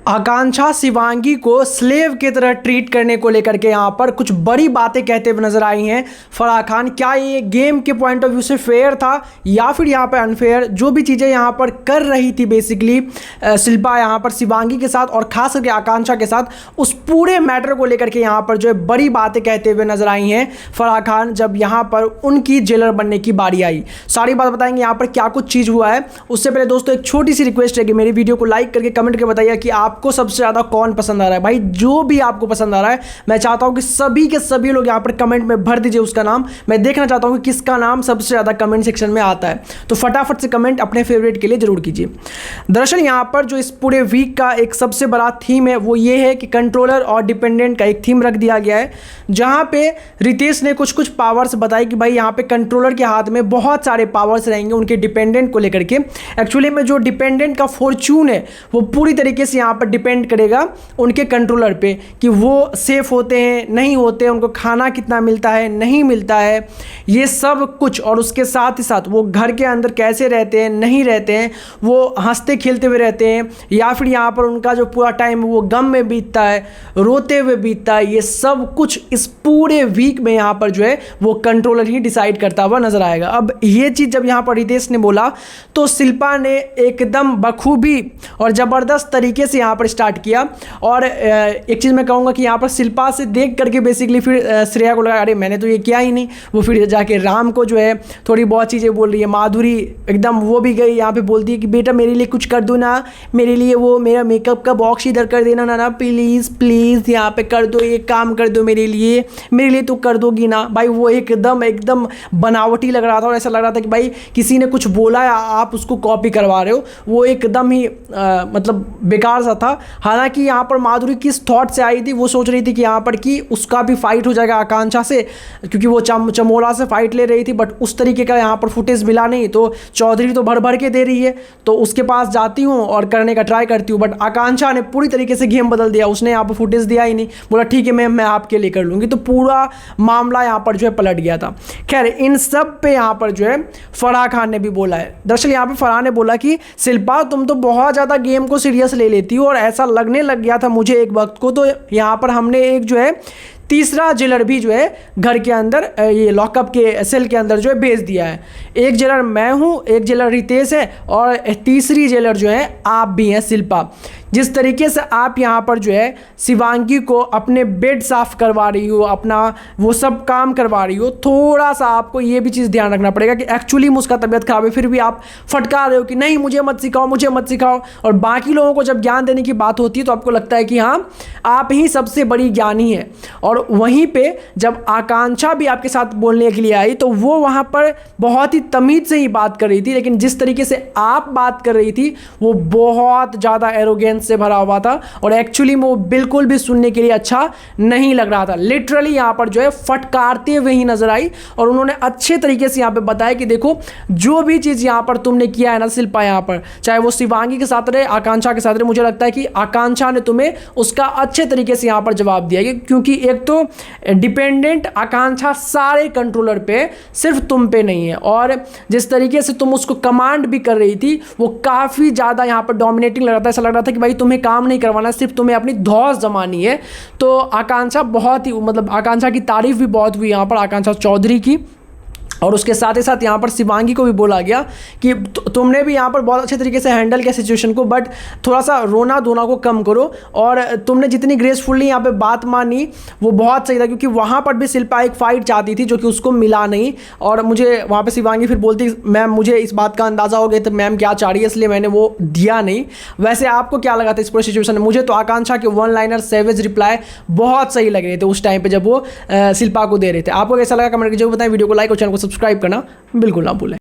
आकांक्षा शिवांगी को स्लेव की तरह ट्रीट करने को लेकर के यहाँ पर कुछ बड़ी बातें कहते हुए नजर आई हैं फराह खान। क्या ये गेम के पॉइंट ऑफ व्यू से फेयर था या फिर यहाँ पर अनफेयर? जो भी चीज़ें यहाँ पर कर रही थी बेसिकली शिल्पा यहाँ पर शिवांगी के साथ और खास करके आकांक्षा के साथ, उस पूरे मैटर को लेकर के यहाँ पर जो है बड़ी बातें कहते हुए नजर आई हैं फराह खान जब यहाँ पर उनकी जेलर बनने की बारी आई। सारी बात बताएंगे यहाँ पर क्या कुछ चीज़ हुआ है। उससे पहले दोस्तों एक छोटी सी रिक्वेस्ट है कि मेरी वीडियो को लाइक करके कमेंट करके बताइए कि आपको सबसे ज़्यादा कौन पसंद आ रहा है। भाई जो भी आपको पसंद आ रहा है मैं चाहता हूं कि सभी के सभी लोग यहां पर कमेंट में भर दीजिए उसका नाम। मैं देखना चाहता हूं कि किसका नाम सबसे ज़्यादा कमेंट सेक्शन में आता है, तो फटाफट से कमेंट अपने फेवरेट के लिए जरूर कीजिए। दरअसल यहां पर जो इस पूरे वीक का एक सबसे बड़ा थीम है वो ये है कि कंट्रोलर और डिपेंडेंट का एक थीम रख दिया गया है, जहां पे रितेश ने कुछ कुछ पावर्स बताई कि भाई यहाँ पे कंट्रोलर के हाथ में बहुत सारे पावर्स रहेंगे उनके डिपेंडेंट को लेकर के। एक्चुअली में जो डिपेंडेंट का फॉर्च्यून है वो पूरी तरीके से यहाँ पर डिपेंड करेगा उनके कंट्रोलर पे कि वो सेफ होते हैं नहीं होते हैं, उनको खाना कितना मिलता है नहीं मिलता है, ये सब कुछ। और उसके साथ ही साथ वो घर के अंदर कैसे रहते हैं नहीं रहते हैं, वो हंसते खेलते हुए रहते हैं या फिर यहाँ पर उनका जो पूरा टाइम वो गम में बीतता है, रोते हुए बीतता है, ये सब कुछ इस पूरे वीक में यहाँ पर जो है वो कंट्रोलर ही डिसाइड करता हुआ नजर आएगा। अब ये चीज़ जब यहाँ पर रितेश ने बोला तो शिल्पा ने एकदम बखूबी और ज़बरदस्त तरीके से यहाँ पर स्टार्ट किया। और एक चीज़ मैं कहूँगा कि यहाँ पर शिल्पा से देख करके बेसिकली फिर श्रेया को लगा अरे मैंने तो ये किया ही नहीं। वो फिर जाके राम को जो है थोड़ी बहुत चीज़ें बोल रही है। माधुरी एकदम वो भी गई यहाँ पे बोलती है कि बेटा मेरे लिए कुछ कर दो ना, मेरे लिए वो मेरा मेकअप का बॉक्स इधर कर देना ना प्लीज़ प्लीज़ यहाँ पे कर दो, ये काम कर दो मेरे लिए तो कर दोगी ना। भाई वो एकदम बनावटी लग रहा था और ऐसा लग रहा था कि भाई किसी ने कुछ बोला है आप उसको कॉपी करवा रहे हो। वो एकदम ही मतलब बेकार सा था। हालांकि यहाँ पर माधुरी किस थॉट से आई थी, वो सोच रही थी कि यहाँ पर कि उसका भी फाइट हो जाएगा आकांक्षा से, क्योंकि वो चमोला से फाइट ले रही थी, बट उस तरीके का यहाँ पर फुटेज मिला नहीं। तो चौधरी तो भर भर के दे रही है तो उसके पास जाती हूँ और करने का ट्राई करती हूँ, बट आकांक्षा ने पूरी तरीके से गेम बदल दिया। उसने यहाँ पर फुटेज दिया ही नहीं, बोला ठीक है मैम मैं आपके लिए कर लूँगी। तो पूरा मामला यहाँ पर जो है पलट गया था। खैर इन सब पे यहाँ पर जो है फराह खान ने भी बोला है। दरअसल यहाँ पे फराह ने बोला कि शिल्पा तुम तो बहुत ज़्यादा गेम को सीरियस ले लेती हो और ऐसा लगने लग गया था मुझे एक वक्त को, तो यहाँ पर हमने एक जो है तीसरा जेलर भी जो है घर के अंदर ये लॉकअप के सेल के अंदर जो है भेज दिया है। एक जेलर मैं हूँ, एक जेलर रितेश है और तीसरी जेलर जो है आप भी हैं शिल्पा। जिस तरीके से आप यहाँ पर जो है शिवांगी को अपने बेड साफ करवा रही हो, अपना वो सब काम करवा रही हो, थोड़ा सा आपको ये भी चीज़ ध्यान रखना पड़ेगा कि एक्चुअली में उसका तबीयत खराब है फिर भी आप फटका रहे हो कि नहीं मुझे मत सिखाओ मुझे मत सिखाओ। और बाकी लोगों को जब ज्ञान देने की बात होती है तो आपको लगता है कि हाँ आप ही सबसे बड़ी ज्ञानी है। और वहीं पे जब आकांक्षा भी आपके साथ बोलने के लिए आई तो वो वहाँ पर बहुत ही तमीज़ से ही बात कर रही थी, लेकिन जिस तरीके से आप बात कर रही थी वो बहुत ज़्यादा एरोगेंस से भरा हुआ था और एक्चुअली में वो बिल्कुल भी सुनने के लिए अच्छा नहीं लग रहा था। लिटरली यहाँ पर जो है फटकारते हुए ही नजर आई और उन्होंने अच्छे तरीके से यहाँ पे बताया कि देखो जो भी चीज़ यहाँ पर तुमने किया है ना शिल्पा, यहाँ पर चाहे वो शिवांगी के साथ रहे आकांक्षा के साथ रहे, मुझे लगता है कि आकांक्षा ने तुम्हें उसका अच्छे तरीके से यहाँ पर जवाब दिया, क्योंकि एक तो डिपेंडेंट आकांक्षा सारे कंट्रोलर पे सिर्फ तुम पे नहीं है और जिस तरीके से तुम उसको कमांड भी कर रही थी वो काफ़ी ज़्यादा यहाँ पर डोमिनेटिंग लग रहा था। ऐसा लग रहा था कि भाई तुम्हें काम नहीं करवाना, सिर्फ तुम्हें अपनी धौस जमानी है। तो आकांक्षा बहुत ही मतलब आकांक्षा की तारीफ भी बहुत हुई यहाँ पर आकांक्षा चौधरी की। और उसके साथ ही साथ यहाँ पर शिवांगी को भी बोला गया कि तुमने भी यहाँ पर बहुत अच्छे तरीके से हैंडल किया सिचुएशन को, बट थोड़ा सा रोना धोना को कम करो। और तुमने जितनी ग्रेसफुली यहाँ पे बात मानी वो बहुत सही था, क्योंकि वहाँ पर भी शिल्पा एक फाइट चाहती थी जो कि उसको मिला नहीं। और मुझे वहाँ पे शिवांगी फिर बोलती मैम मुझे इस बात का अंदाज़ा हो गया तो मैम क्या चाह रही है इसलिए मैंने वो दिया नहीं। वैसे आपको क्या लगा था इस पूरी सिचुएशन में? मुझे तो आकांक्षा के वन लाइनर सेवेज रिप्लाई बहुत सही लग रहे थे उस टाइम पर जब वो शिल्पा को दे रहे थे। आपको कैसा लगा कमेंट करके जरूर बताएं। वीडियो को लाइक और चैनल को सब्सक्राइब करना बिल्कुल ना भूलें।